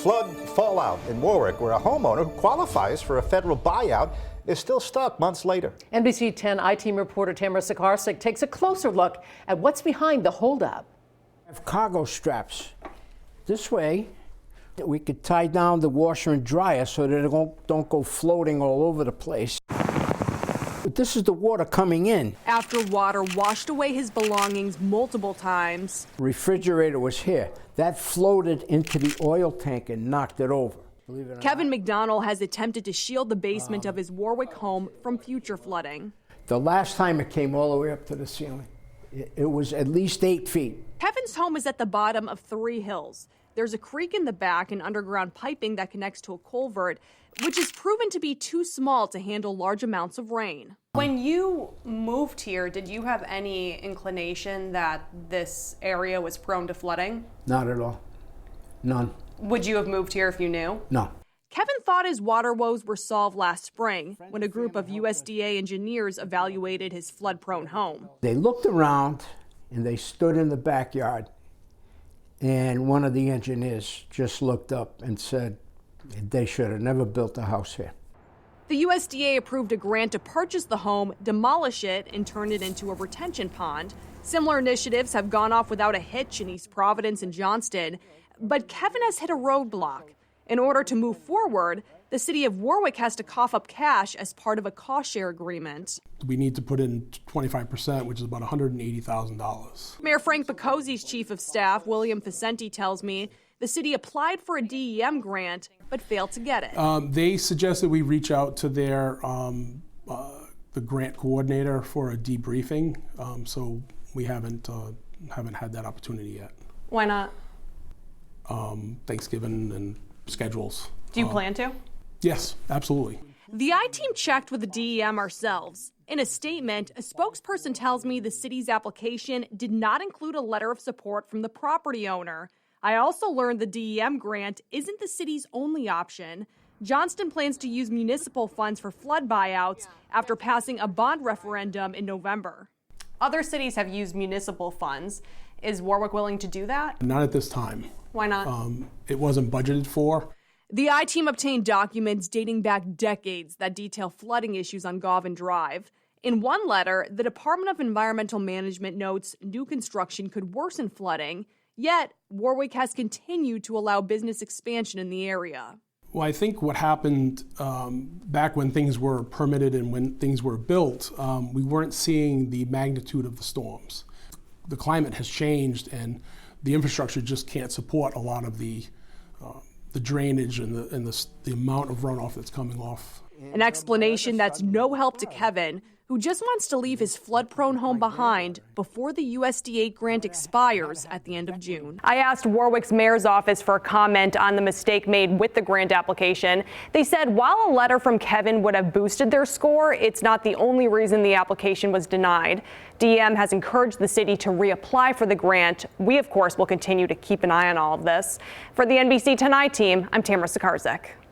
Flood fallout in Warwick, where a homeowner who qualifies for a federal buyout is still stuck months later. NBC 10 I-Team reporter Tamara Sakarsik takes a closer look at what's behind the holdup. Have cargo straps. This way, we could tie down the washer and dryer so that it don't go floating all over the place. But this is the water coming in. After water washed away his belongings multiple times. Refrigerator was here. That floated into the oil tank and knocked it over. Kevin McDonald has attempted to shield the basement of his Warwick home from future flooding. The last time it came all the way up to the ceiling. It was at least 8 feet. Kevin's home is at the bottom of 3 hills. There's a creek in the back and underground piping that connects to a culvert, which is proven to be too small to handle large amounts of rain. When you moved here, did you have any inclination that this area was prone to flooding? Not at all. None. Would you have moved here if you knew? No. Kevin thought his water woes were solved last spring when a group of USDA engineers evaluated his flood-prone home. They looked around and they stood in the backyard, and one of the engineers just looked up and said they should have never built a house here. The USDA approved a grant to purchase the home, demolish it, and turn it into a retention pond. Similar initiatives have gone off without a hitch in East Providence and Johnston, but Kevin has hit a roadblock. In order to move forward, the city of Warwick has to cough up cash as part of a cost share agreement. We need to put in 25%, which is about $180,000. Mayor Frank Bacosi's chief of staff, William Facenti, tells me the city applied for a DEM grant but failed to get it. They suggested we reach out to their the grant coordinator for a debriefing, so we haven't had that opportunity yet. Why not? Thanksgiving and schedules. Do you plan to? Yes, absolutely. The I-Team checked with the DEM ourselves. In a statement, a spokesperson tells me the city's application did not include a letter of support from the property owner. I also learned the DEM grant isn't the city's only option. Johnston plans to use municipal funds for flood buyouts after passing a bond referendum in November. Other cities have used municipal funds. Is Warwick willing to do that? Not at this time. Why not? It wasn't budgeted for. The I-Team obtained documents dating back decades that detail flooding issues on Govan Drive. In one letter, the Department of Environmental Management notes new construction could worsen flooding, yet Warwick has continued to allow business expansion in the area. Well, I think what happened back when things were permitted and when things were built, we weren't seeing the magnitude of the storms. The climate has changed, and the infrastructure just can't support a lot of the drainage and the amount of runoff that's coming off. An explanation that's no help to Kevin, who just wants to leave his flood-prone home behind before the USDA grant expires at the end of June. I asked Warwick's mayor's office for a comment on the mistake made with the grant application. They said while a letter from Kevin would have boosted their score, it's not the only reason the application was denied. DEM has encouraged the city to reapply for the grant. We, of course, will continue to keep an eye on all of this. For the NBC 10 I-Team, I'm Tamara Sakarsik.